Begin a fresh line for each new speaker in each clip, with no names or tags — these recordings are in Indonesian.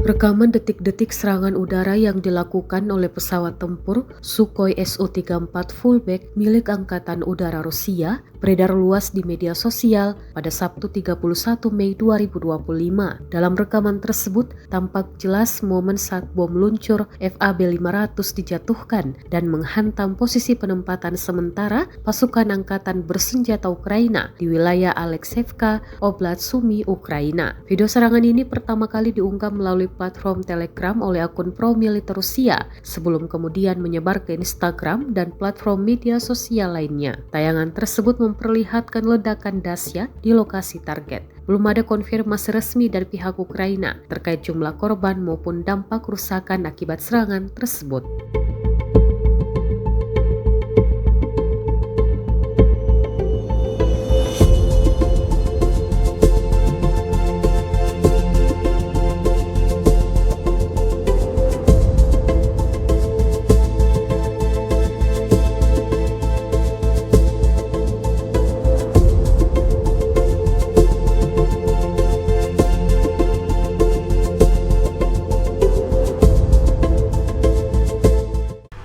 Rekaman detik-detik serangan udara yang dilakukan oleh pesawat tempur Sukhoi Su-34 Fullback milik Angkatan Udara Rusia beredar luas di media sosial pada Sabtu 31 Mei 2025. Dalam rekaman tersebut, tampak jelas momen saat bom luncur FAB-500 dijatuhkan dan menghantam posisi penempatan sementara pasukan angkatan bersenjata Ukraina di wilayah Alexeyevka, Oblast Sumy, Ukraina. Video serangan ini pertama kali diunggah melalui platform Telegram oleh akun pro-militer Rusia sebelum kemudian menyebar ke Instagram dan platform media sosial lainnya. Tayangan tersebut memperlihatkan ledakan dahsyat di lokasi target. Belum ada konfirmasi resmi dari pihak Ukraina terkait jumlah korban maupun dampak kerusakan akibat serangan tersebut.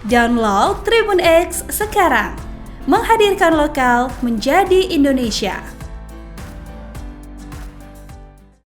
Download Tribun X sekarang, menghadirkan lokal menjadi Indonesia.